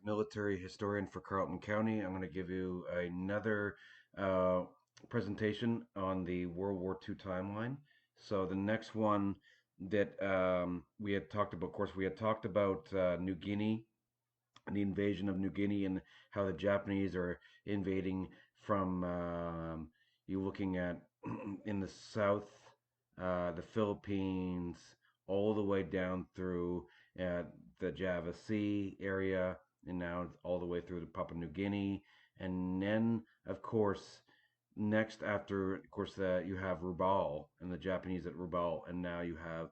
military historian for Carleton County. I'm going to give you another uh, presentation on the World War II timeline. So the next one that we had talked about, of course, we had talked about New Guinea and the invasion of New Guinea and how the Japanese are invading from you looking at in the south, the Philippines, all the way down through uh, the Java Sea area, and now all the way through to Papua New Guinea, and then of course next after of course that you have Rabaul and the Japanese at Rabaul, and now you have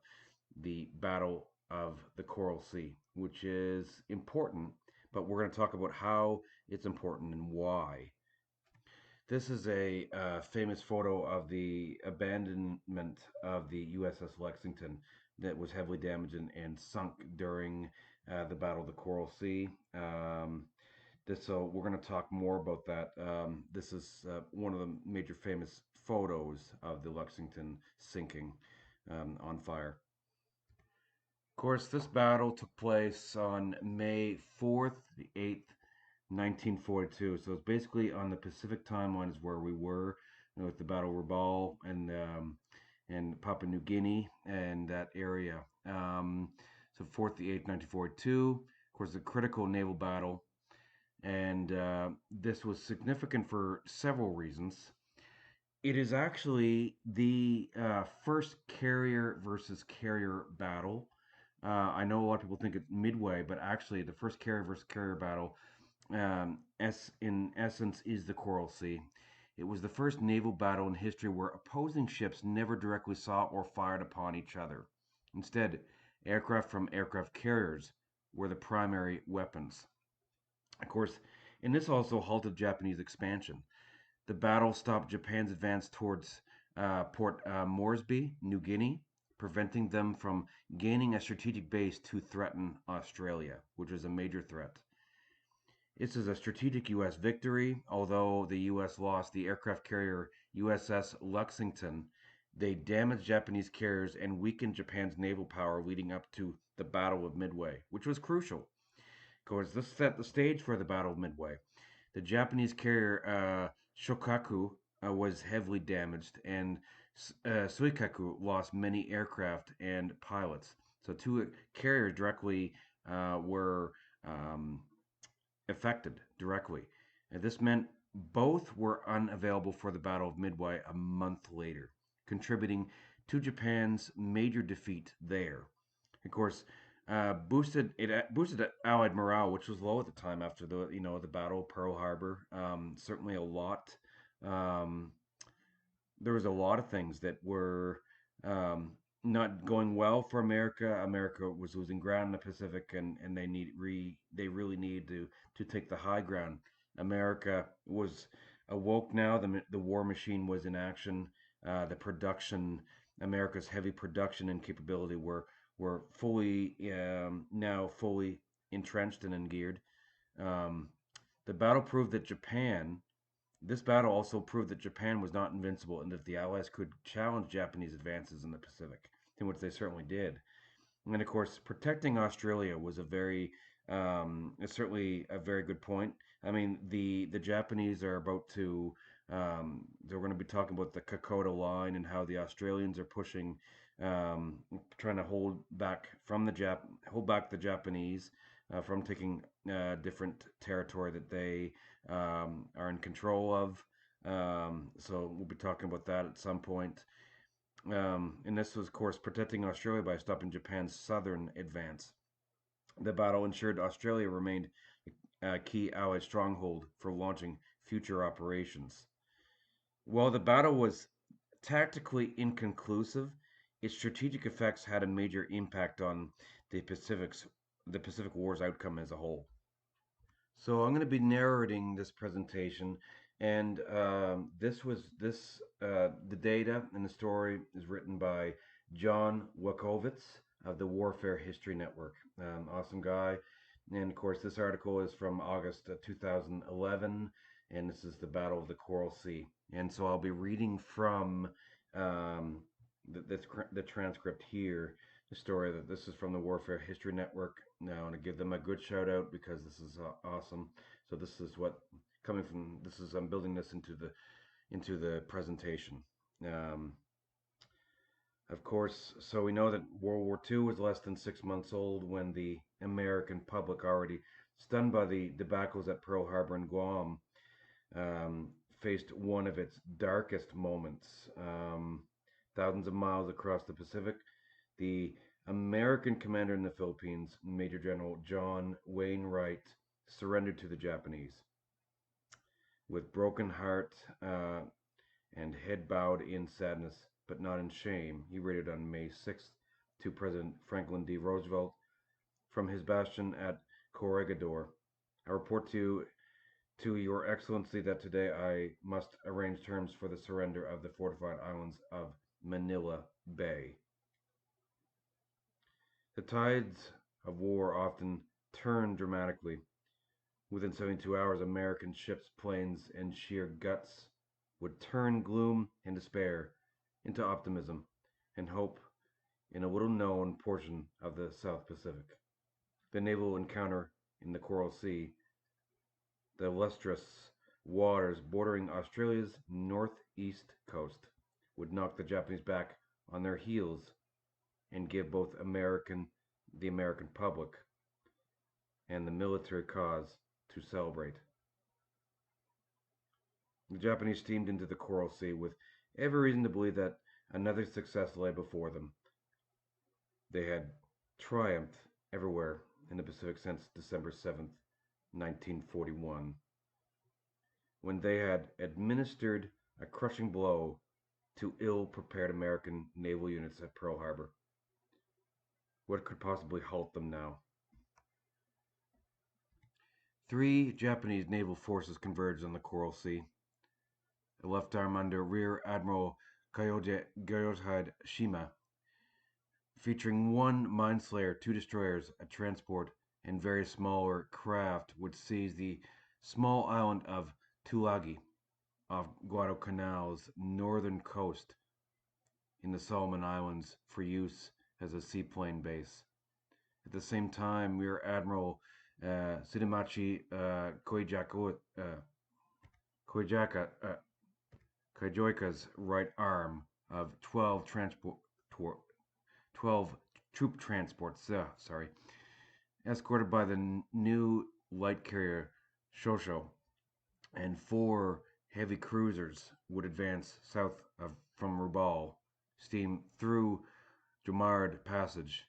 the Battle of the Coral Sea, which is important, but we're going to talk about how it's important and why. This is a famous photo of the abandonment of the USS Lexington that was heavily damaged and sunk during the Battle of the Coral Sea. So we're going to talk more about that. This is one of the major famous photos of the Lexington sinking on fire. Of course, this battle took place on May 4th, the 8th, 1942. So it's basically on the Pacific timeline is where we were, with the Battle of Rabaul and Papua New Guinea and that area. So 4th, the 8th, 1942. Of course, a critical naval battle, and this was significant for several reasons. It is actually the first carrier versus carrier battle. I know a lot of people think it's Midway, but actually, the first carrier versus carrier battle, in essence, is the Coral Sea. It was the first naval battle in history where opposing ships never directly saw or fired upon each other. Instead, aircraft from aircraft carriers were the primary weapons. Of course, and this also halted Japanese expansion. The battle stopped Japan's advance towards Port Moresby, New Guinea, preventing them from gaining a strategic base to threaten Australia, which was a major threat. This is a strategic U.S. victory. Although the U.S. lost the aircraft carrier USS Lexington, they damaged Japanese carriers and weakened Japan's naval power leading up to the Battle of Midway, which was crucial. Of course, this set the stage for the Battle of Midway. The Japanese carrier Shokaku was heavily damaged, and Suikaku lost many aircraft and pilots. So two carriers directly were affected directly. And this meant both were unavailable for the Battle of Midway a month later, contributing to Japan's major defeat there. Of course, boosted Allied morale, which was low at the time after the Battle of Pearl Harbor. Certainly a lot. Um, there was a lot of things that were um, not going well for America. America was losing ground in the Pacific, and they really needed to take the high ground. America was awoke now. The war machine was in action. The production, America's heavy production and capability were fully now fully entrenched and geared. Um, the battle proved that Japan this battle also proved that Japan was not invincible and that the Allies could challenge Japanese advances in the Pacific, in which they certainly did. And of course, protecting Australia was it's certainly a very good point. I mean, the Japanese are about to, they're going to be talking about the Kokoda line and how the Australians are pushing, trying to hold back the Japanese from taking different territory that they are in control of. So we'll be talking about that at some point. And this was, of course, protecting Australia by stopping Japan's southern advance. The battle ensured Australia remained a key Allied stronghold for launching future operations. While the battle was tactically inconclusive, its strategic effects had a major impact on the Pacific's the Pacific War's outcome as a whole. So I'm going to be narrating this presentation, and the data and the story is written by John Wukovits of the Warfare History Network. Awesome guy, and of course this article is from August 2011, and this is the Battle of the Coral Sea. And so I'll be reading from the transcript here. The story that this is from the Warfare History Network, Now I want to give them a good shout out because this is awesome. So this is what coming from this is I'm building this into the presentation. Um, of course, so we know that World War II was less than 6 months old when the American public, already stunned by the debacles at Pearl Harbor and Guam, um, faced one of its darkest moments. Thousands of miles across the Pacific, the American commander in the Philippines, Major General John Wainwright, surrendered to the Japanese. With broken heart and head bowed in sadness, but not in shame, he raided on May 6th to President Franklin D. Roosevelt from his bastion at Corregidor. I report to Your Excellency that today I must arrange terms for the surrender of the fortified islands of Manila Bay. The tides of war often turn dramatically. Within 72 hours, American ships, planes, and sheer guts would turn gloom and despair into optimism and hope in a little known portion of the South Pacific. The naval encounter in the Coral Sea, the lustrous waters bordering Australia's northeast coast, would knock the Japanese back on their heels and give both the American public and the military cause to celebrate. The Japanese steamed into the Coral Sea with every reason to believe that another success lay before them. They had triumphed everywhere in the Pacific since December 7th, 1941, when they had administered a crushing blow to ill-prepared American naval units at Pearl Harbor. What could possibly halt them now? Three Japanese naval forces converged on the Coral Sea. The left arm under Rear Admiral Kyohei Shima, featuring one mineslayer, two destroyers, a transport, and various smaller craft, would seize the small island of Tulagi off Guadalcanal's northern coast in the Solomon Islands for use as a seaplane base. At the same time, Rear Admiral Sudamachi Koijoika's right arm of 12 troop transports, escorted by the new light carrier Shosho and four heavy cruisers, would advance from Rubal, steam through Jomard Passage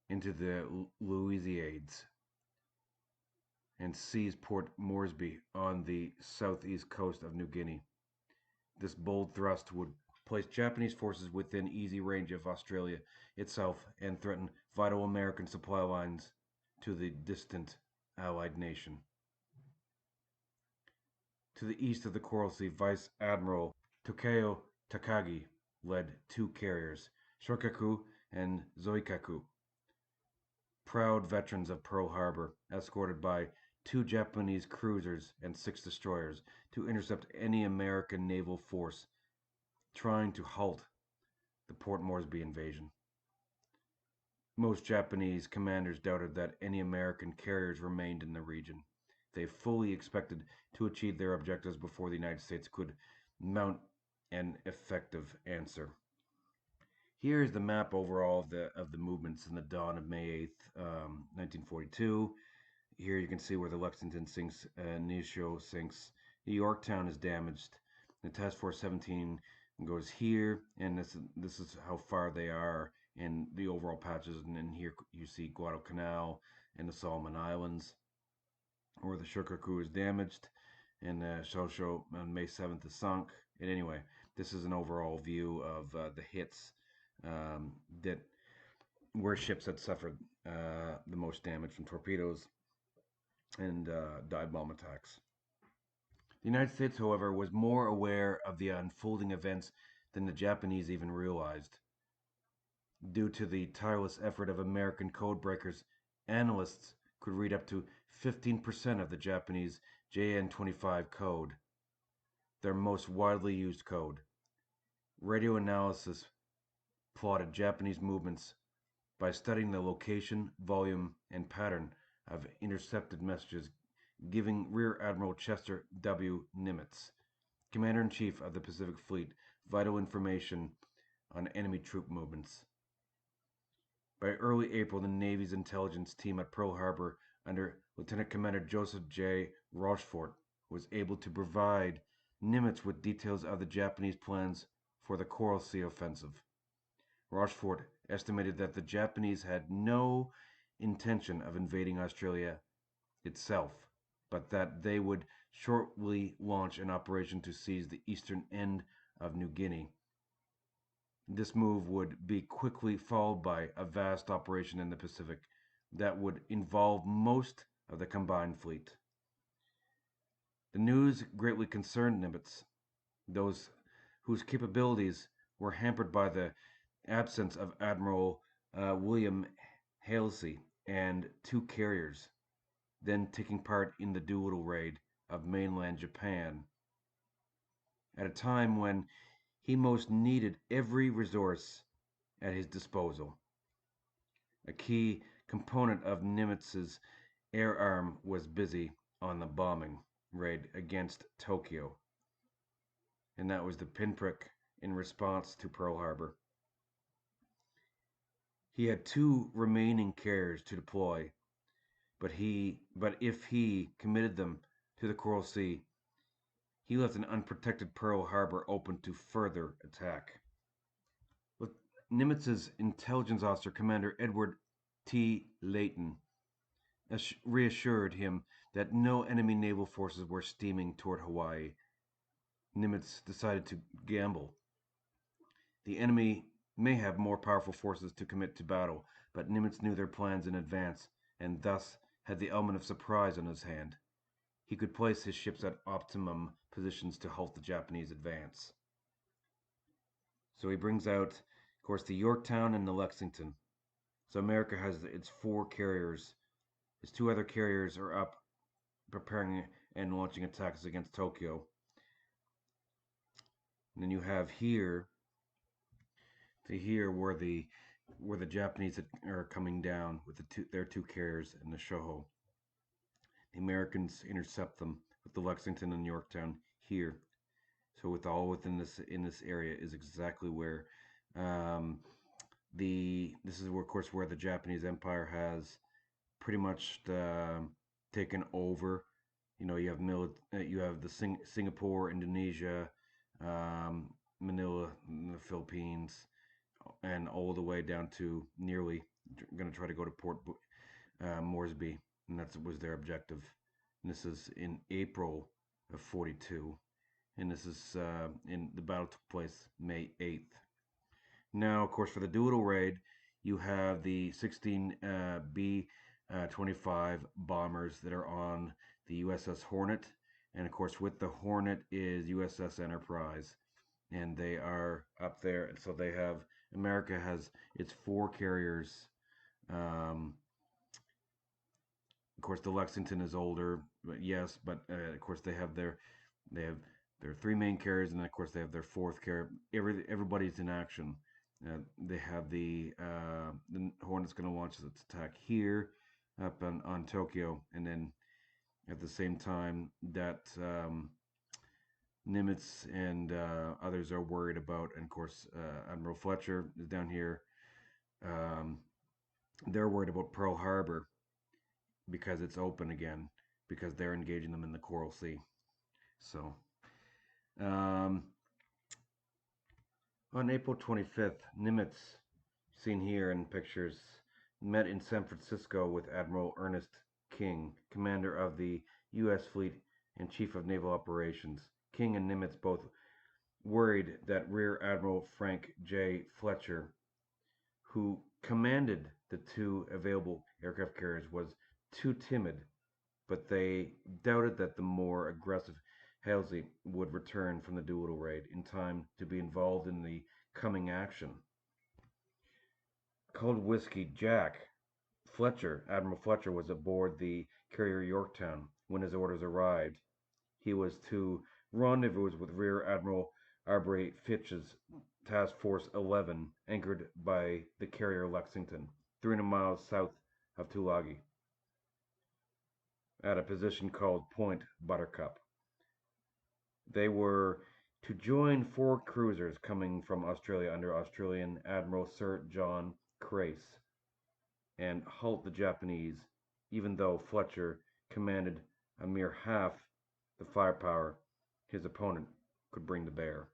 into the Louisiades, and seize Port Moresby on the southeast coast of New Guinea. This bold thrust would place Japanese forces within easy range of Australia itself and threaten vital American supply lines to the distant Allied nation. To the east of the Coral Sea, Vice Admiral Tokyo Takagi led two carriers, Shokaku and Zoikaku, proud veterans of Pearl Harbor, escorted by two Japanese cruisers and six destroyers, to intercept any American naval force trying to halt the Port Moresby invasion. Most Japanese commanders doubted that any American carriers remained in the region. They fully expected to achieve their objectives before the United States could mount an effective answer. Here is the map overall of the movements in the dawn of May 8th, 1942. Here you can see where the Lexington sinks, Nisho sinks. Yorktown is damaged. The Task Force 17 goes here, and this is how far they are in the overall patches. And then here you see Guadalcanal and the Solomon Islands, where the Shokaku is damaged, and Shosho on May 7th is sunk. And anyway, this is an overall view of the hits that where ships had suffered the most damage from torpedoes and dive bomb attacks. The United States, however, was more aware of the unfolding events than the Japanese even realized. Due to the tireless effort of American code breakers, analysts could read up to 15% of the Japanese JN-25 code, their most widely used code. Radio analysis plotted Japanese movements by studying the location, volume, and pattern of intercepted messages, giving Rear Admiral Chester W. Nimitz, Commander-in-Chief of the Pacific Fleet, vital information on enemy troop movements. By early April, the Navy's intelligence team at Pearl Harbor, under Lieutenant Commander Joseph J. Rochefort, was able to provide Nimitz with details of the Japanese plans for the Coral Sea offensive. Rochefort estimated that the Japanese had no intention of invading Australia itself, but that they would shortly launch an operation to seize the eastern end of New Guinea. This move would be quickly followed by a vast operation in the Pacific that would involve most of the combined fleet. The news greatly concerned Nimitz, those whose capabilities were hampered by the absence of Admiral William Halsey and 2 carriers, then taking part in the Doolittle raid of mainland Japan, at a time when he most needed every resource at his disposal. A key component of Nimitz's air arm was busy on the bombing raid against Tokyo, and that was the pinprick in response to Pearl Harbor. He had 2 remaining carriers to deploy, but if he committed them to the Coral Sea, he left an unprotected Pearl Harbor open to further attack. With Nimitz's intelligence officer, Commander Edward T. Layton, reassured him that no enemy naval forces were steaming toward Hawaii. Nimitz decided to gamble. The enemy may have more powerful forces to commit to battle, but Nimitz knew their plans in advance, and thus had the element of surprise on his hand. He could place his ships at optimum positions to halt the Japanese advance. So he brings out, of course, the Yorktown and the Lexington. So America has its 4 carriers. His 2 other carriers are up, preparing and launching attacks against Tokyo. And then you have here where the Japanese are coming down with their 2 carriers and the Shoho. The Americans intercept them with the Lexington and Yorktown here. So with all within this area is exactly where this is where, of course, where the Japanese Empire has pretty much taken over. You know, you have the Singapore, Indonesia, Manila, the Philippines, and all the way down to nearly going to try to go to Port Moresby, and that was their objective. And this is in April of 42, and this is the battle took place May 8th. Now, of course, for the Doolittle raid, you have the 16 B-25 bombers that are on the USS Hornet, and of course, with the Hornet is USS Enterprise, and they are up there. And so America has its 4 carriers. Of course, the Lexington is older, but yes, but of course they have their 3 main carriers, and then of course they have their 4th carrier. Everybody's in action. They have the Hornet's going to launch its attack here up on Tokyo, and then at the same time that Nimitz and others are worried about, and of course Admiral Fletcher is down here. They're worried about Pearl Harbor because it's open again, because they're engaging them in the Coral Sea. So on April 25th, Nimitz, seen here in pictures, met in San Francisco with Admiral Ernest King, commander of the U.S. Fleet and Chief of Naval Operations. King and Nimitz both worried that Rear Admiral Frank J. Fletcher, who commanded the 2 available aircraft carriers, was too timid, but they doubted that the more aggressive Halsey would return from the Doolittle raid in time to be involved in the coming action. Called Whiskey Jack, Admiral Fletcher was aboard the carrier Yorktown when his orders arrived. He was to rendezvous with Rear Admiral Aubrey Fitch's Task Force 11, anchored by the carrier Lexington. 300 miles south of Tulagi, at a position called Point Buttercup. They were to join 4 cruisers coming from Australia under Australian Admiral Sir John Crace and halt the Japanese, even though Fletcher commanded a mere half the firepower his opponent could bring to bear.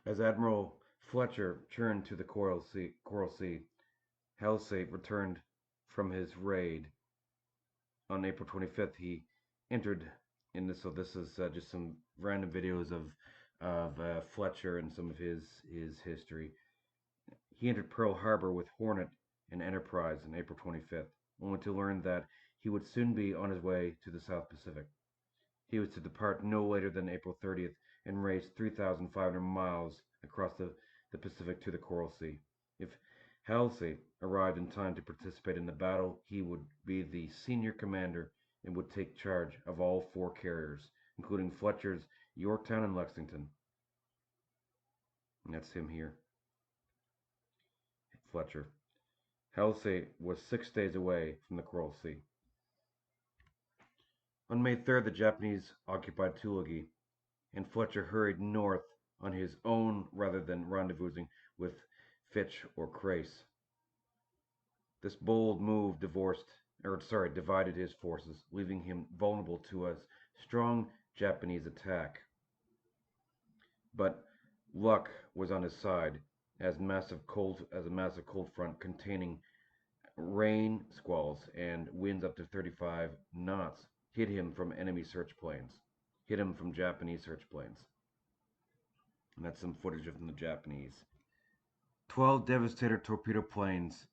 As Admiral Fletcher turned to the Coral Sea, Halsey returned from his raid. On April 25th, he entered in this. So this is just some random videos of Fletcher and some of his history. He entered Pearl Harbor with Hornet and Enterprise on April 25th, only to learn that he would soon be on his way to the South Pacific. He was to depart no later than April 30th and race 3,500 miles across the Pacific to the Coral Sea. If Halsey arrived in time to participate in the battle, he would be the senior commander and would take charge of all 4 carriers, including Fletcher's Yorktown and Lexington. And that's him here. Fletcher. Halsey was 6 days away from the Coral Sea. On May 3rd, the Japanese occupied Tulagi, and Fletcher hurried north on his own rather than rendezvousing with Fitch or Crace. This bold move divided his forces, leaving him vulnerable to a strong Japanese attack. But luck was on his side, as a massive cold front containing rain squalls and winds up to 35 knots hid him from Japanese search planes. And that's some footage of the Japanese. 12 Devastator torpedo planes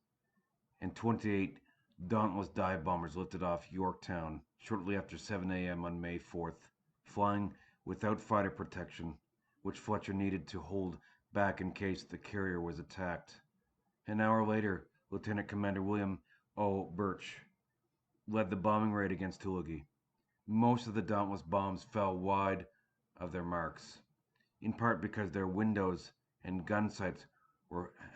and 28 Dauntless dive bombers lifted off Yorktown shortly after 7 a.m. on May 4th, flying without fighter protection, which Fletcher needed to hold back in case the carrier was attacked. An hour later, Lieutenant Commander William O. Birch led the bombing raid against Tulagi. Most of the Dauntless bombs fell wide of their marks, in part because their windows and gun sights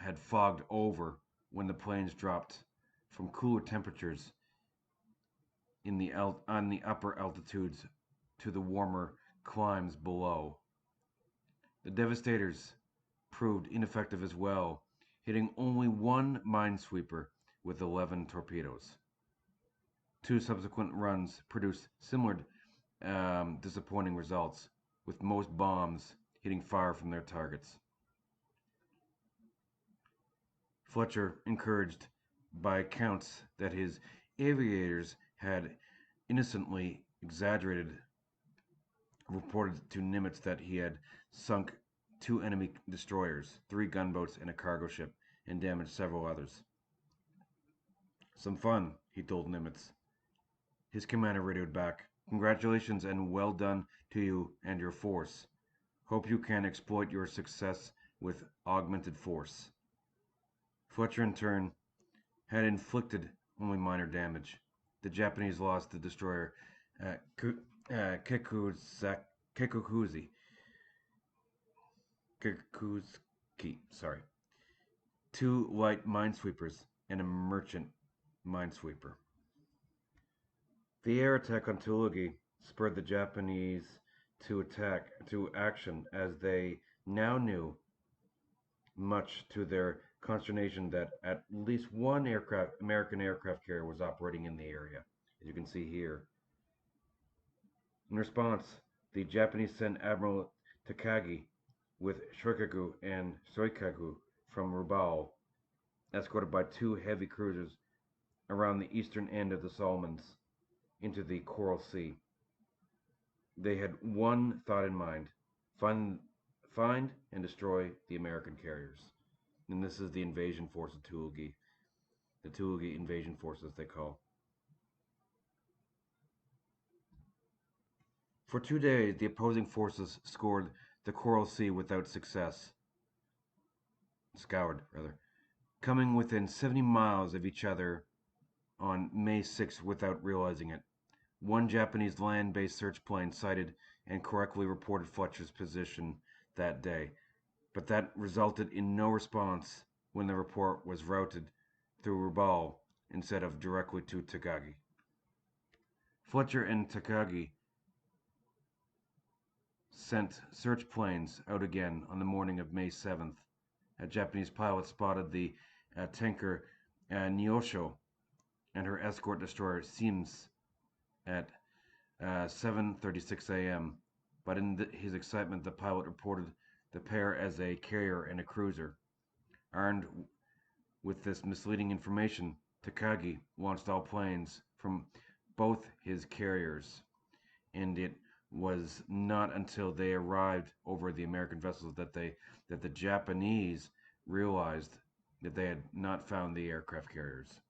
had fogged over when the planes dropped from cooler temperatures on the upper altitudes to the warmer climes below. The Devastators proved ineffective as well, hitting only 1 minesweeper with 11 torpedoes. 2 subsequent runs produced similar disappointing results, with most bombs hitting far from their targets. Fletcher, encouraged by accounts that his aviators had innocently exaggerated, reported to Nimitz that he had sunk 2 enemy destroyers, 3 gunboats, and a cargo ship, and damaged several others. "Some fun," he told Nimitz. His commander radioed back, "Congratulations and well done to you and your force. Hope you can exploit your success with augmented force." Fletcher, in turn, had inflicted only minor damage. The Japanese lost the destroyer Kikuzuki, 2 light minesweepers, and a merchant minesweeper. The air attack on Tulagi spurred the Japanese to action, as they now knew, much to their consternation, that at least 1 American aircraft carrier was operating in the area, as you can see here. In response, the Japanese sent Admiral Takagi with Shoikaku and Soikaku from Rabaul, escorted by 2 heavy cruisers, around the eastern end of the Solomons into the Coral Sea. They had one thought in mind: find and destroy the American carriers. And this is the invasion force of Tulagi. The Tulagi invasion forces, they call. For 2 days, the opposing forces scoured the Coral Sea without success. Coming within 70 miles of each other on May 6th without realizing it. 1 Japanese land-based search plane sighted and correctly reported Fletcher's position that day, but that resulted in no response when the report was routed through Rabaul instead of directly to Takagi. Fletcher and Takagi sent search planes out again on the morning of May 7th. A Japanese pilot spotted the tanker Nyosho and her escort destroyer Sims at 7:36 a.m. But in his excitement, the pilot reported the pair as a carrier and a cruiser. Armed with this misleading information, Takagi launched all planes from both his carriers, and it was not until they arrived over the American vessels that the Japanese realized that they had not found the aircraft carriers.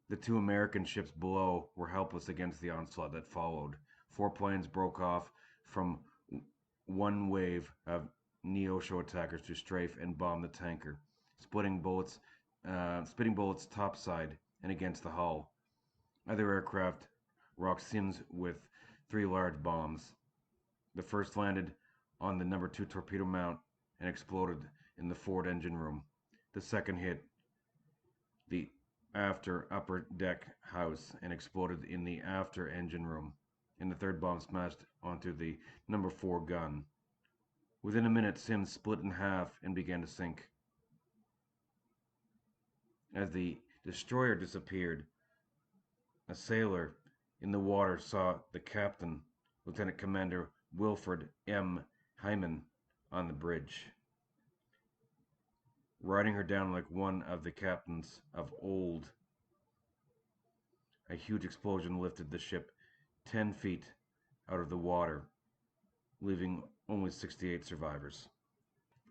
The two American ships below were helpless against the onslaught that followed. 4 planes broke off from one wave of Neosho attackers to strafe and bomb the tanker, spitting bullets topside and against the hull. Other aircraft rocked Sims with 3 large bombs. The first landed on the number 2 torpedo mount and exploded in the forward engine room. The second hit the after upper deck house and exploded in the after engine room, and the third bomb smashed onto the number 4 gun. Within a minute, Sims split in half and began to sink. As the destroyer disappeared, a sailor in the water saw the captain, Lieutenant Commander Wilfred M. Hyman, on the bridge, riding her down like one of the captains of old. A huge explosion lifted the ship 10 feet out of the water, leaving only 68 survivors.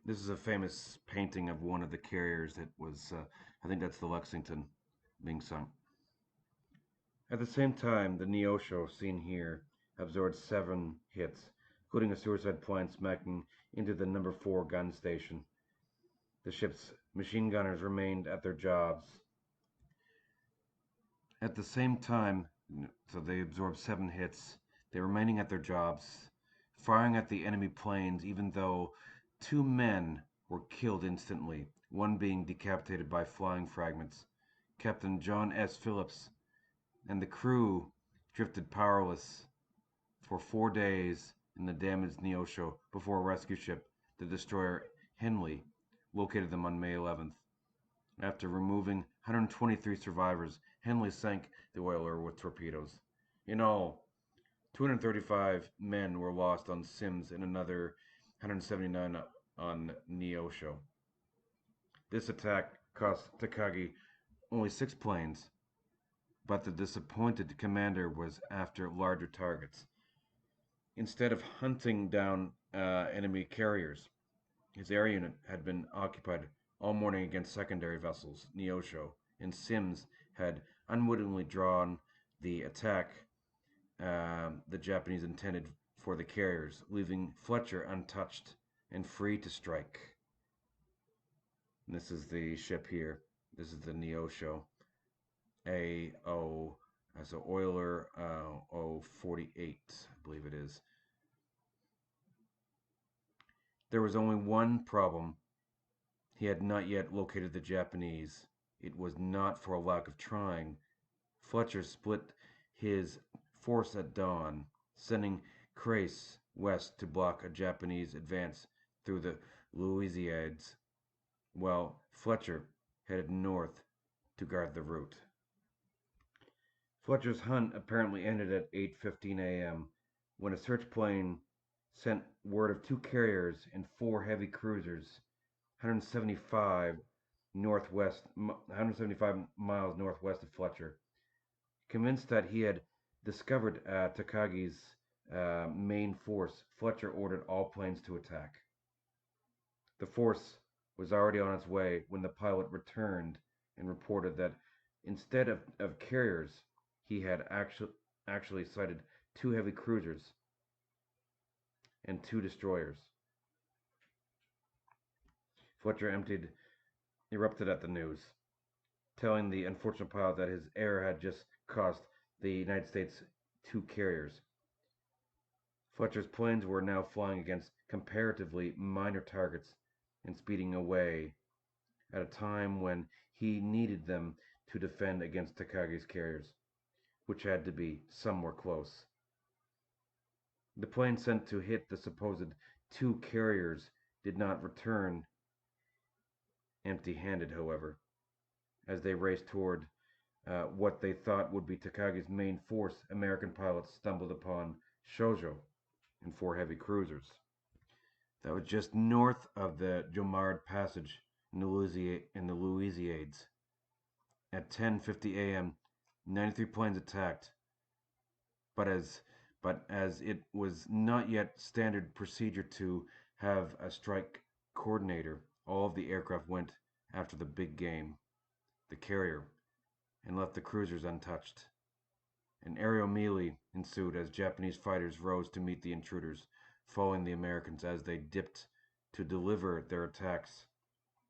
This is a famous painting of one of the carriers that was, I think that's the Lexington, being sunk. At the same time, the Neosho, seen here, absorbed 7 hits, including a suicide plane smacking into the number 4 gun station. The ship's machine gunners remained at their jobs. At the same time, so they absorbed 7 hits, they were remaining at their jobs, firing at the enemy planes, even though 2 men were killed instantly, one being decapitated by flying fragments. Captain John S. Phillips and the crew drifted powerless for 4 days in the damaged Neosho before a rescue ship, the destroyer Henley, located them on May 11th. After removing 123 survivors, Henley sank the oiler with torpedoes. In all, 235 men were lost on Sims and another 179 on Neosho. This attack cost Takagi only 6 planes, but the disappointed commander was after larger targets. Instead of hunting down enemy carriers, his air unit had been occupied all morning against secondary vessels, Neosho, and Sims had unwittingly drawn the attack the Japanese intended for the carriers, leaving Fletcher untouched and free to strike. And this is the ship here. This is the Neosho. AO, so Oiler 048, I believe it is. There was only one problem. He had not yet located the Japanese. It was not for a lack of trying. Fletcher split his force at dawn, sending Crace west to block a Japanese advance through the Louisiades, while Fletcher headed north to guard the route. Fletcher's hunt apparently ended at 8:15 a.m. when a search plane sent word of 2 carriers and 4 heavy cruisers 175 miles northwest of Fletcher. Convinced that he had discovered Takagi's main force, Fletcher ordered all planes to attack. The force was already on its way when the pilot returned and reported that instead of carriers, he had actually sighted 2 heavy cruisers and 2 destroyers. Fletcher erupted at the news, telling the unfortunate pilot that his error had just cost the United States 2 carriers. Fletcher's planes were now flying against comparatively minor targets and speeding away at a time when he needed them to defend against Takagi's carriers, which had to be somewhere close. The plane sent to hit the supposed two carriers did not return empty-handed, however, as they raced toward what they thought would be Takagi's main force. American pilots stumbled upon Shoujo and four heavy cruisers. That was just north of the Jomard Passage in the Louisiades. At 10:50 a.m., 93 planes attacked, but as it was not yet standard procedure to have a strike coordinator, all of the aircraft went after the big game, the carrier, and left the cruisers untouched. An aerial melee ensued as Japanese fighters rose to meet the intruders, following the Americans as they dipped to deliver their attacks.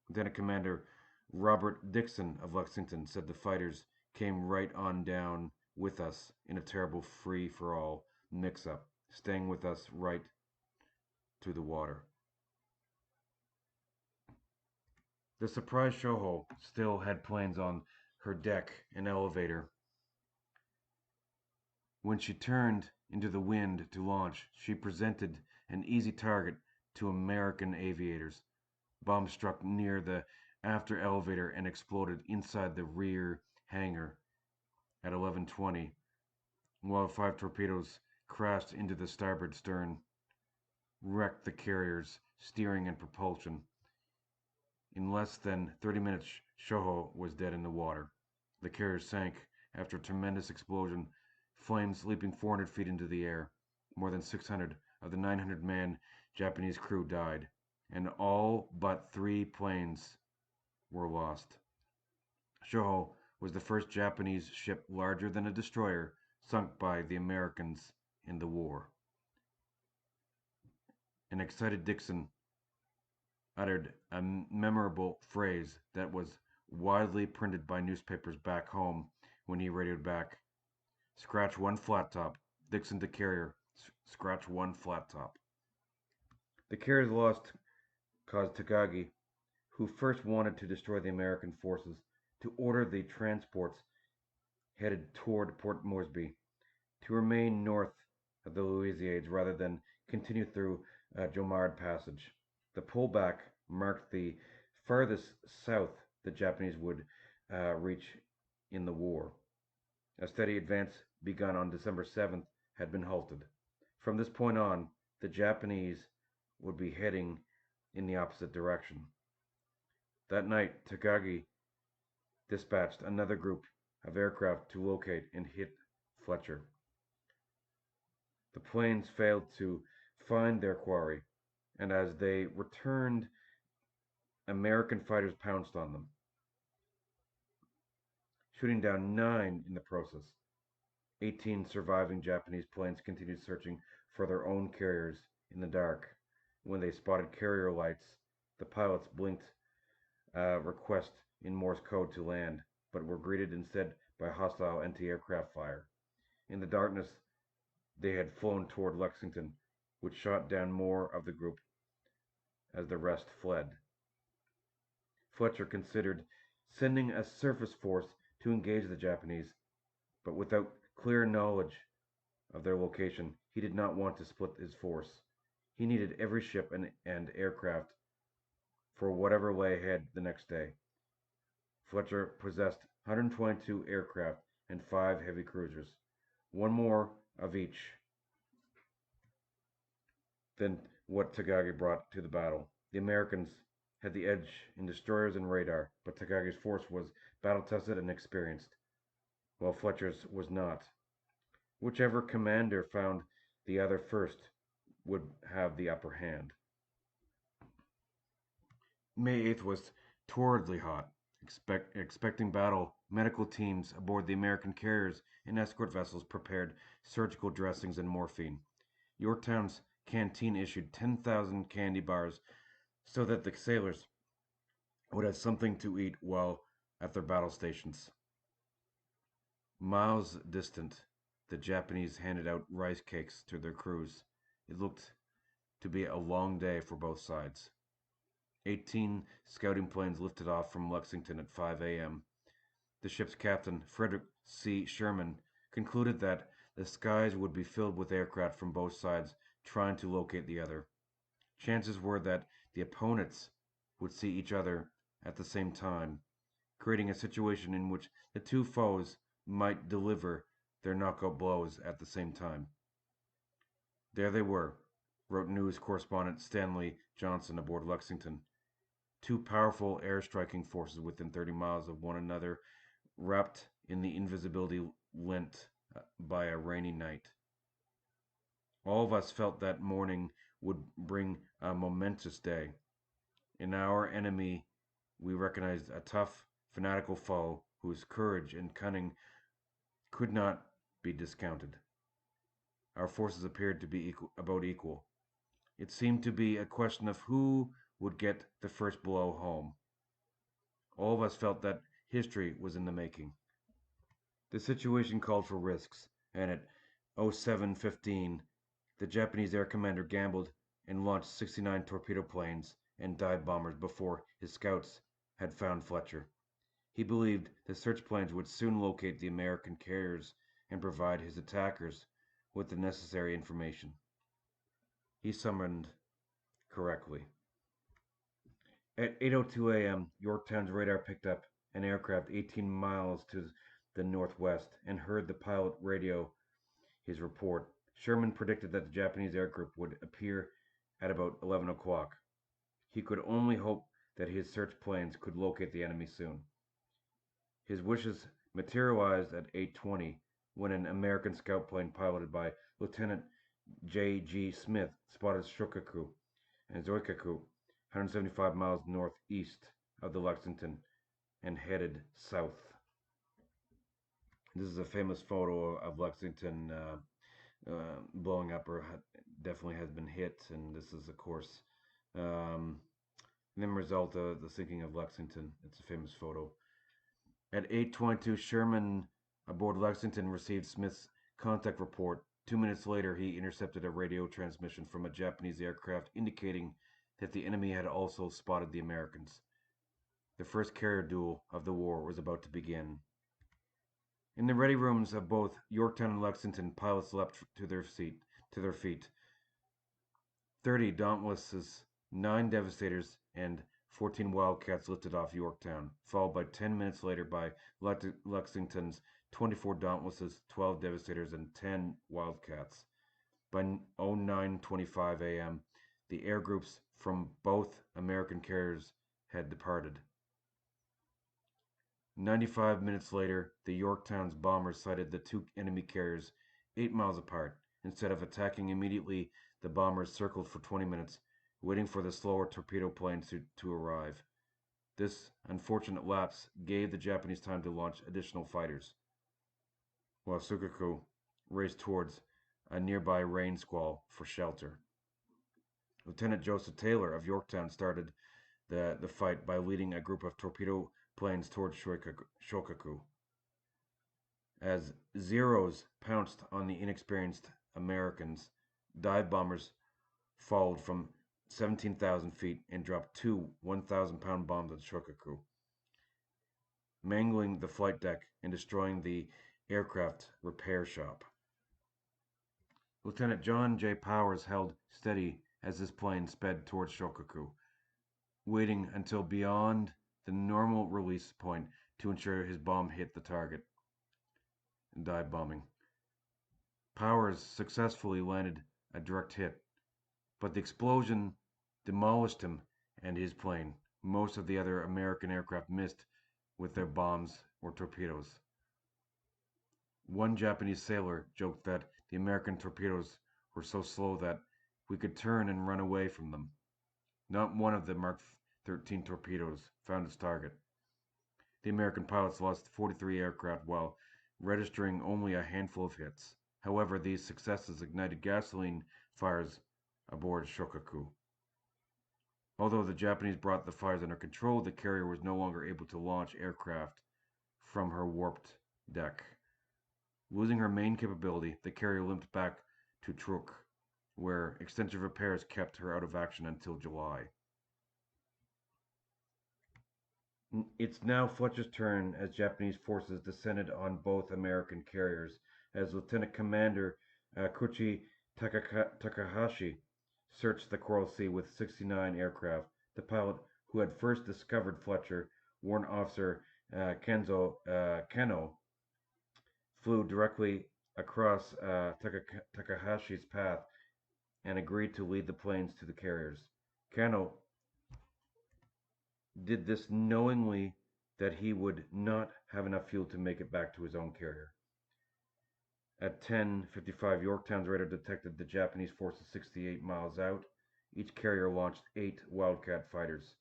Lieutenant Commander Robert Dixon of Lexington said the fighters came right on down with us in a terrible free-for-all mix-up, staying with us right to the water. The surprise Shoho still had planes on her deck and elevator. When she turned into the wind to launch, she presented an easy target to American aviators. Bomb struck near the after elevator and exploded inside the rear hangar at 11:20, while 5 torpedoes crashed into the starboard stern, wrecked the carrier's steering and propulsion. In less than 30 minutes, Shoho was dead in the water. The carrier sank after a tremendous explosion, flames leaping 400 feet into the air. More than 600 of the 900-man Japanese crew died, and all but 3 planes were lost. Shoho was the first Japanese ship larger than a destroyer sunk by the Americans in the war. An excited Dixon uttered a memorable phrase that was widely printed by newspapers back home when he radioed back, "Scratch one flat top. Dixon to carrier. Scratch one flat top." The carrier's loss caused Takagi, who first wanted to destroy the American forces, to order the transports headed toward Port Moresby to remain north of the Louisiades rather than continue through Jomard Passage. The pullback marked the farthest south the Japanese would reach in the war. A steady advance begun on December 7th had been halted. From this point on, the Japanese would be heading in the opposite direction. That night, Takagi dispatched another group of aircraft to locate and hit Fletcher. The planes failed to find their quarry, and as they returned, American fighters pounced on them, shooting down 9 in the process. 18 surviving Japanese planes continued searching for their own carriers in the dark. When they spotted carrier lights, the pilots blinked a request in Morse code to land, but were greeted instead by hostile anti-aircraft fire. In the darkness, they had flown toward Lexington, which shot down more of the group as the rest fled. Fletcher considered sending a surface force to engage the Japanese, but without clear knowledge of their location, he did not want to split his force. He needed every ship and aircraft for whatever lay ahead the next day. Fletcher possessed 122 aircraft and 5 heavy cruisers, one more of each than what Takagi brought to the battle. The Americans had the edge in destroyers and radar, but Takagi's force was battle-tested and experienced, while Fletcher's was not. Whichever commander found the other first would have the upper hand. May 8th was torridly hot. Expecting battle, medical teams aboard the American carriers and escort vessels prepared surgical dressings and morphine. Yorktown's canteen issued 10,000 candy bars so that the sailors would have something to eat while at their battle stations. Miles distant, the Japanese handed out rice cakes to their crews. It looked to be a long day for both sides. 18 scouting planes lifted off from Lexington at 5 a.m. The ship's captain, Frederick C. Sherman, concluded that the skies would be filled with aircraft from both sides trying to locate the other. Chances were that the opponents would see each other at the same time, creating a situation in which the two foes might deliver their knockout blows at the same time. There they were, wrote news correspondent Stanley Johnson aboard Lexington. Two powerful air striking forces within 30 miles of one another, wrapped in the invisibility lent by a rainy night. All of us felt that morning would bring a momentous day. In our enemy, we recognized a tough, fanatical foe whose courage and cunning could not be discounted. Our forces appeared to be about equal. It seemed to be a question of who would get the first blow home. All of us felt that history was in the making. The situation called for risks, and at 07:15, the Japanese air commander gambled and launched 69 torpedo planes and dive bombers before his scouts had found Fletcher. He believed the search planes would soon locate the American carriers and provide his attackers with the necessary information. He summoned correctly. At 8:02 a.m., Yorktown's radar picked up an aircraft 18 miles to the northwest and heard the pilot radio his report. Sherman predicted that the Japanese air group would appear at about 11 o'clock. He could only hope that his search planes could locate the enemy soon. His wishes materialized at 8:20 when an American scout plane piloted by Lieutenant J. G. Smith spotted Shokaku and Zoikaku 175 miles northeast of the Lexington and headed south. This is a famous photo of Lexington blowing up, or definitely has been hit, and this is, of course, the result of the sinking of Lexington. It's a famous photo. At 8:22, Sherman aboard Lexington received Smith's contact report. 2 minutes later, he intercepted a radio transmission from a Japanese aircraft indicating that the enemy had also spotted the Americans. The first carrier duel of the war was about to begin. In the ready rooms of both Yorktown and Lexington, pilots leapt to their feet. 30 Dauntlesses, 9 Devastators, and 14 Wildcats lifted off Yorktown, followed by 10 minutes later by Lexington's 24 Dauntlesses, 12 Devastators, and 10 Wildcats. By 09:25 a.m., the air groups from both American carriers had departed. 95 minutes later, the Yorktown's bombers sighted the two enemy carriers 8 miles apart. Instead of attacking immediately, the bombers circled for 20 minutes, waiting for the slower torpedo planes to arrive. This unfortunate lapse gave the Japanese time to launch additional fighters, while Sukaku raced towards a nearby rain squall for shelter. Lieutenant Joseph Taylor of Yorktown started the fight by leading a group of torpedo planes towards Shokaku. As Zeros pounced on the inexperienced Americans, dive bombers followed from 17,000 feet and dropped two 1,000-pound bombs at Shokaku, mangling the flight deck and destroying the aircraft repair shop. Lieutenant John J. Powers held steady as his plane sped towards Shokaku, waiting until beyond the normal release point to ensure his bomb hit the target. Dive bombing. Powers successfully landed a direct hit, but the explosion demolished him and his plane. Most of the other American aircraft missed with their bombs or torpedoes. One Japanese sailor joked that the American torpedoes were so slow that we could turn and run away from them. Not one of the Mark 13 torpedoes found its target. The American pilots lost 43 aircraft while registering only a handful of hits. However, these successes ignited gasoline fires aboard Shokaku. Although the Japanese brought the fires under control, the carrier was no longer able to launch aircraft from her warped deck. Losing her main capability, the carrier limped back to Truk, where extensive repairs kept her out of action until July. It's now Fletcher's turn as Japanese forces descended on both American carriers, as Lieutenant Commander Kuchi Takahashi searched the Coral Sea with 69 aircraft. The pilot who had first discovered Fletcher, Warrant Officer Kenzo Kano, flew directly across Takahashi's path and agreed to lead the planes to the carriers. Kano did this knowingly that he would not have enough fuel to make it back to his own carrier. At 10:55, Yorktown's radar detected the Japanese forces 68 miles out. Each carrier launched 8 Wildcat fighters,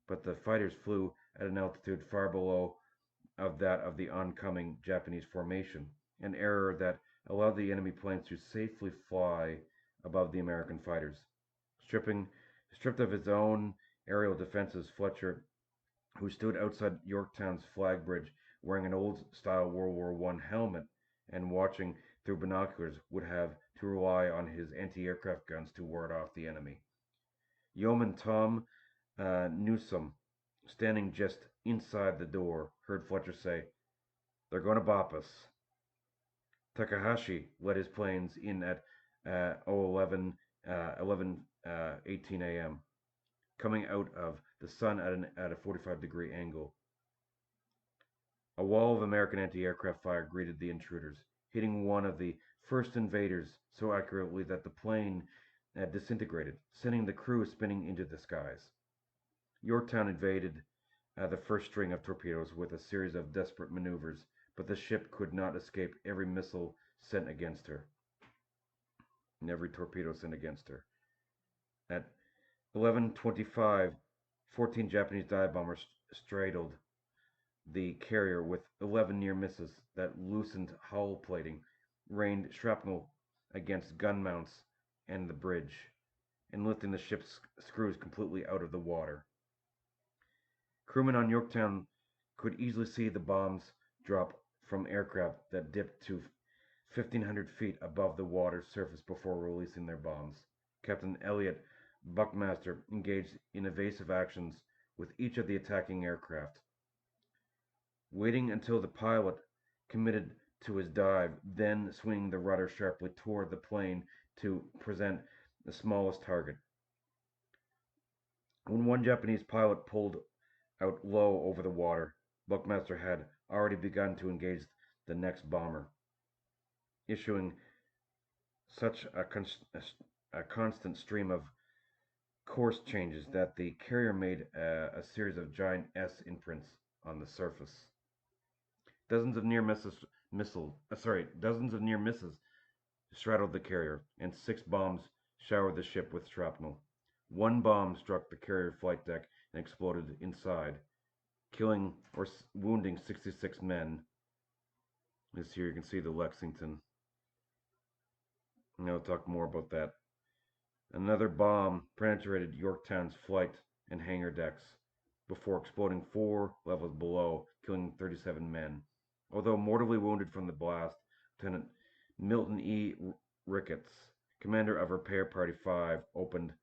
but the fighters flew at an altitude far below of that of the oncoming Japanese formation, an error that allowed the enemy planes to safely fly above the American fighters. Stripped of his own aerial defenses, Fletcher, who stood outside Yorktown's flag bridge wearing an old-style World War I helmet and watching through binoculars, would have to rely on his anti-aircraft guns to ward off the enemy. Yeoman Tom Newsom, standing just inside the door, heard Fletcher say, "They're going to bop us." Takahashi led his planes in at 11:18 a.m., coming out of the sun at a 45-degree angle. A wall of American anti-aircraft fire greeted the intruders, hitting one of the first invaders so accurately that the plane disintegrated, sending the crew spinning into the skies. Yorktown evaded the first string of torpedoes with a series of desperate maneuvers, but the ship could not escape every missile sent against her, and every torpedo sent against her. At 11:25, 14 Japanese dive bombers straddled the carrier with 11 near misses that loosened hull plating, rained shrapnel against gun mounts and the bridge, and lifting the ship's screws completely out of the water. Crewmen on Yorktown could easily see the bombs drop from aircraft that dipped to 1,500 feet above the water's surface before releasing their bombs. Captain Elliot Buckmaster engaged in evasive actions with each of the attacking aircraft, waiting until the pilot committed to his dive, then swinging the rudder sharply toward the plane to present the smallest target. When one Japanese pilot pulled out low over the water, Buckmaster had already begun to engage the next bomber, issuing such a constant stream of course changes that the carrier made a series of giant S imprints on the surface. Dozens of near misses straddled the carrier, and 6 bombs showered the ship with shrapnel. One bomb struck the carrier flight deck and exploded inside, killing or wounding 66 men. This here you can see the Lexington. And I'll talk more about that. Another bomb penetrated Yorktown's flight and hangar decks before exploding 4 levels below, killing 37 men. Although mortally wounded from the blast, Lieutenant Milton E. Ricketts, commander of Repair Party 5, opened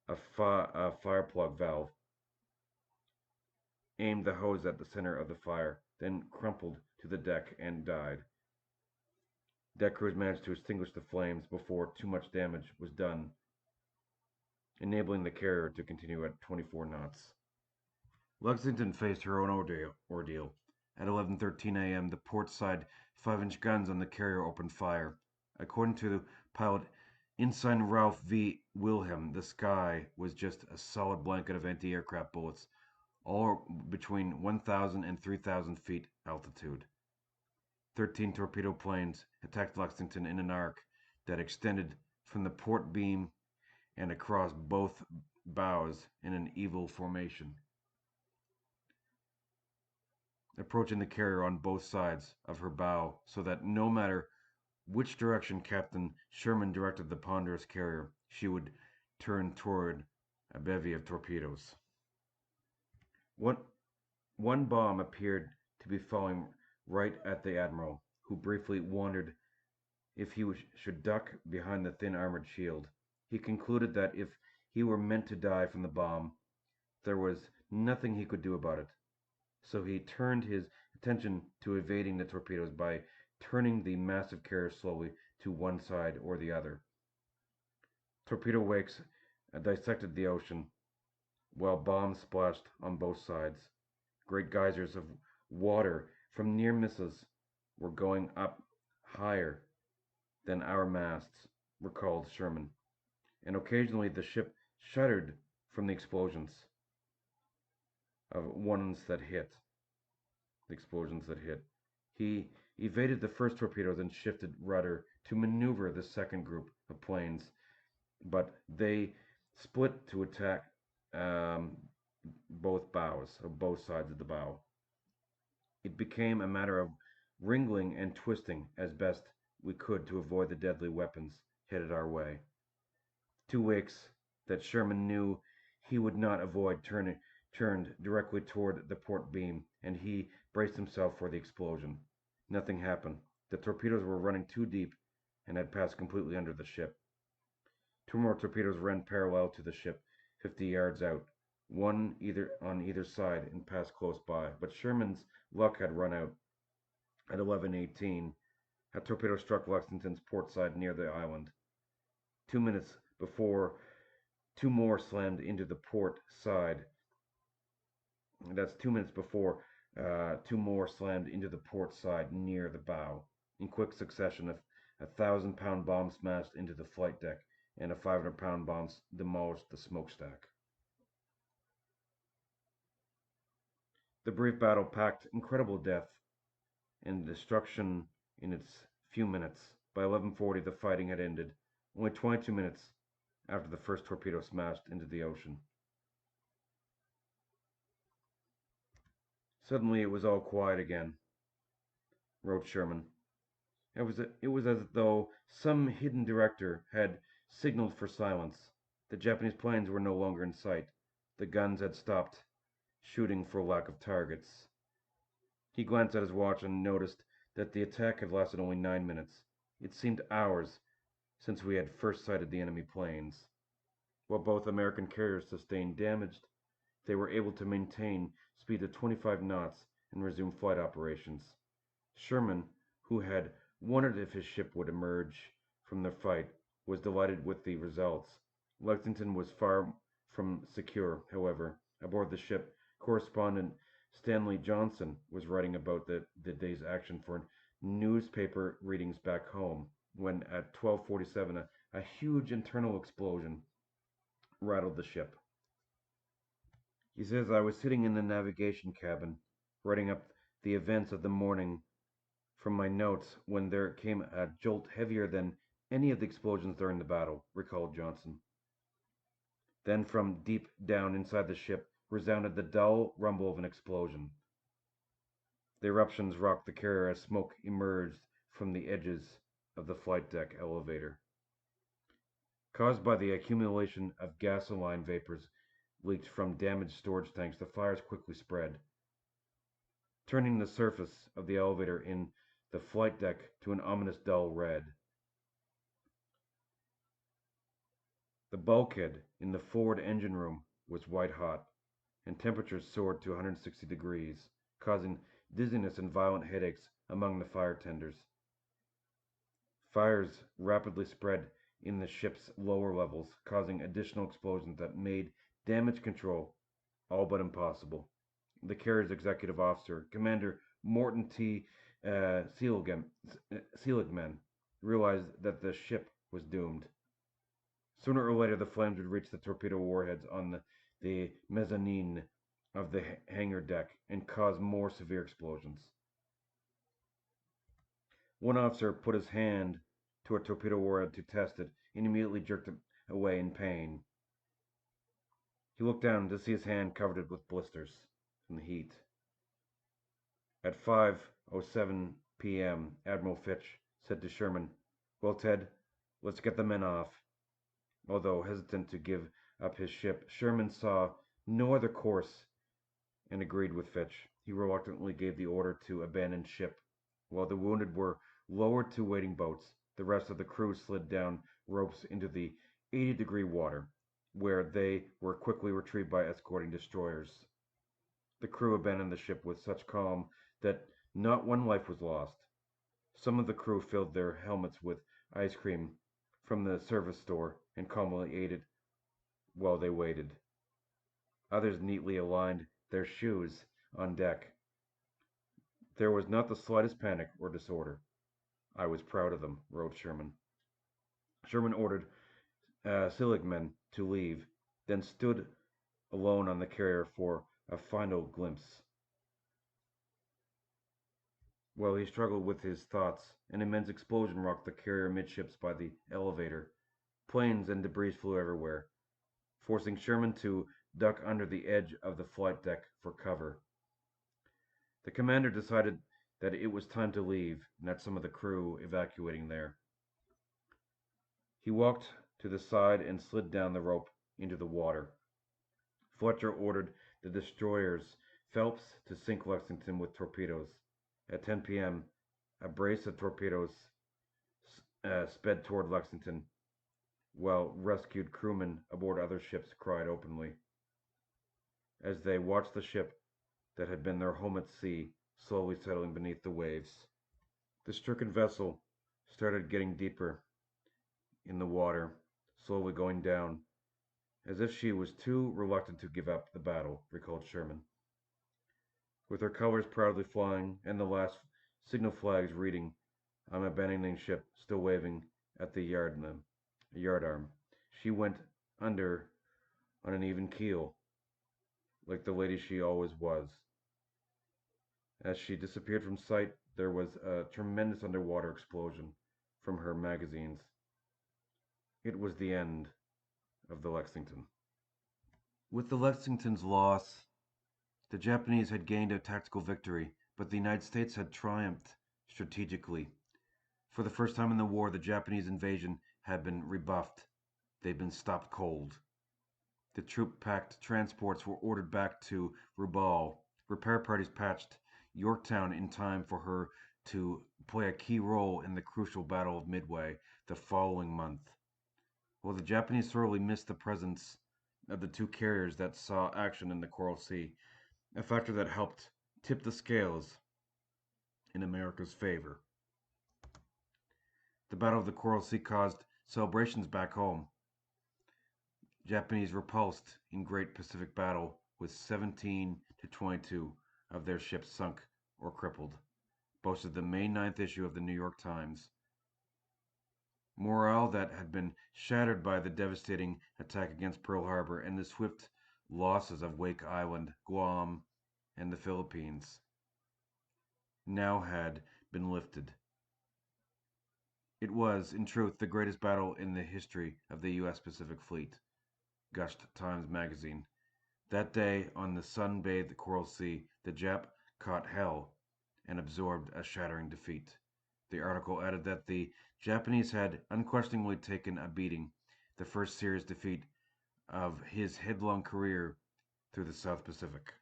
a fire plug valve, aimed the hose at the center of the fire, then crumpled to the deck and died. Deck crews managed to extinguish the flames before too much damage was done, enabling the carrier to continue at 24 knots. Lexington faced her own ordeal. At 11:13 a.m., the port side 5-inch guns on the carrier opened fire. According to the pilot Ensign Ralph V. Wilhelm, the sky was just a solid blanket of anti-aircraft bullets, all between 1,000 and 3,000 feet altitude. 13 torpedo planes attacked Lexington in an arc that extended from the port beam and across both bows in an evil formation, approaching the carrier on both sides of her bow so that no matter which direction Captain Sherman directed the ponderous carrier, she would turn toward a bevy of torpedoes. One bomb appeared to be falling right at the admiral, who briefly wondered if he should duck behind the thin armored shield. He concluded that if he were meant to die from the bomb, there was nothing he could do about it. so he turned his attention to evading the torpedoes by turning the massive carrier slowly to one side or the other. Torpedo wakes dissected the ocean, while bombs splashed on both sides. Great geysers of water from near misses were going up higher than our masts, recalled Sherman, and occasionally the ship shuddered from the explosions of ones that hit. The explosions that hit. He evaded the first torpedoes and shifted rudder to maneuver the second group of planes, but they split to attack um, both sides of the bow. It became a matter of wrangling and twisting as best we could to avoid the deadly weapons headed our way. Two wakes that Sherman knew he would not avoid turned directly toward the port beam, and he braced himself for the explosion. Nothing happened. The torpedoes were running too deep and had passed completely under the ship. Two more torpedoes ran parallel to the ship, 50 yards out, one on either side, and passed close by. But Sherman's luck had run out. At 11:18, a torpedo struck Lexington's port side near the island. 2 minutes before, two more slammed into the port side. That's 2 minutes before two more slammed into the port side near the bow. In quick succession, a 1,000-pound bomb smashed into the flight deck, and a 500-pound bomb demolished the smokestack. The brief battle packed incredible death and destruction in its few minutes. By 11:40, the fighting had ended, only 22 minutes after the first torpedo smashed into the ocean. Suddenly it was all quiet again, wrote Sherman. It was as though some hidden director had signaled for silence. The Japanese planes were no longer in sight. The guns had stopped shooting for lack of targets. He glanced at his watch and noticed that the attack had lasted only 9 minutes. It seemed hours since we had first sighted the enemy planes. While both American carriers sustained damage, they were able to maintain speed of 25 knots and resume flight operations. Sherman, who had wondered if his ship would emerge from the fight, was delighted with the results. Lexington was far from secure, however. Aboard the ship, correspondent Stanley Johnson was writing about the day's action for newspaper readings back home when at 12:47 a huge internal explosion rattled the ship. He says, I was sitting in the navigation cabin, writing up the events of the morning from my notes when there came a jolt heavier than any of the explosions during the battle, recalled Johnson. Then from deep down inside the ship resounded the dull rumble of an explosion. The eruptions rocked the carrier as smoke emerged from the edges of the flight deck elevator. Caused by the accumulation of gasoline vapors leaked from damaged storage tanks, the fires quickly spread, turning the surface of the elevator in the flight deck to an ominous dull red. The bulkhead in the forward engine room was white hot, and temperatures soared to 160 degrees, causing dizziness and violent headaches among the fire tenders. Fires rapidly spread in the ship's lower levels, causing additional explosions that made damage control all but impossible. The carrier's executive officer, Commander Morton T. Seligman, realized that the ship was doomed. Sooner or later, the flames would reach the torpedo warheads on the mezzanine of the hangar deck and cause more severe explosions. One officer put his hand to a torpedo warhead to test it and immediately jerked it away in pain. He looked down to see his hand covered with blisters from the heat. At 5:07 p.m., Admiral Fitch said to Sherman, Well, Ted, let's get the men off. Although hesitant to give up his ship, Sherman saw no other course and agreed with Fitch. He reluctantly gave the order to abandon ship. While the wounded were lowered to waiting boats, the rest of the crew slid down ropes into the 80-degree water, where they were quickly retrieved by escorting destroyers. The crew abandoned the ship with such calm that not one life was lost. Some of the crew filled their helmets with ice cream from the service store and calmly ate it while they waited. Others neatly aligned their shoes on deck. There was not the slightest panic or disorder. I was proud of them, wrote Sherman. Sherman ordered Seligman to leave, then stood alone on the carrier for a final glimpse. While he struggled with his thoughts, an immense explosion rocked the carrier amidships by the elevator. Planes and debris flew everywhere, forcing Sherman to duck under the edge of the flight deck for cover. The commander decided that it was time to leave, and had some of the crew evacuating there. He walked to the side and slid down the rope into the water. Fletcher ordered the destroyers Phelps to sink Lexington with torpedoes. At 10 p.m., a brace of torpedoes sped toward Lexington, while rescued crewmen aboard other ships cried openly as they watched the ship that had been their home at sea slowly settling beneath the waves. The stricken vessel started getting deeper in the water, slowly going down, as if she was too reluctant to give up the battle, recalled Sherman. With her colors proudly flying and the last signal flags reading, "I'm abandoning ship," still waving at the yardarm, she went under on an even keel, like the lady she always was. As she disappeared from sight, there was a tremendous underwater explosion from her magazines. It was the end of the Lexington. With the Lexington's loss, the Japanese had gained a tactical victory, but the United States had triumphed strategically. For the first time in the war, the Japanese invasion had been rebuffed. They'd been stopped cold. The troop-packed transports were ordered back to Rubal. Repair parties patched Yorktown in time for her to play a key role in the crucial Battle of Midway the following month. While the Japanese thoroughly missed the presence of the two carriers that saw action in the Coral Sea, a factor that helped tip the scales in America's favor. The Battle of the Coral Sea caused celebrations back home. Japanese repulsed in Great Pacific Battle with 17 to 22 of their ships sunk or crippled, boasted the May 9th issue of the New York Times. Morale that had been shattered by the devastating attack against Pearl Harbor and the swift losses of Wake Island, Guam, and the Philippines now had been lifted. It was, in truth, the greatest battle in the history of the U.S. Pacific Fleet, gushed Times Magazine. That day, on the sun-bathed Coral Sea, the Jap caught hell and absorbed a shattering defeat. The article added that the Japanese had unquestioningly taken a beating, the first serious defeat of his headlong career through the South Pacific.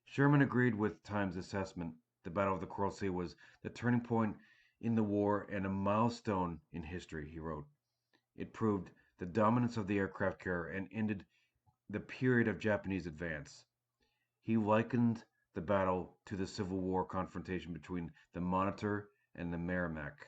Sherman agreed with Times' assessment. The Battle of the Coral Sea was the turning point in the war and a milestone in history, he wrote. It proved the dominance of the aircraft carrier and ended the period of Japanese advance. He likened the battle to the Civil War confrontation between the Monitor and the Merrimac.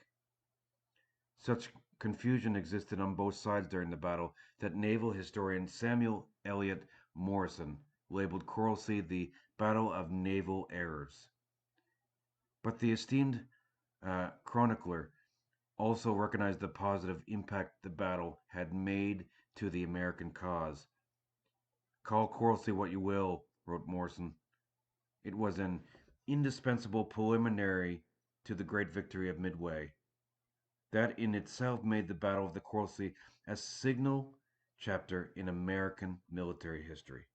Such confusion existed on both sides during the battle that naval historian Samuel Eliot Morison labeled Coral Sea the Battle of Naval Errors. But the esteemed chronicler also recognized the positive impact the battle had made to the American cause. "Call Coral Sea what you will," wrote Morrison, "it was an indispensable preliminary to the great victory of Midway. That in itself made the Battle of the Coral Sea a signal chapter in American military history."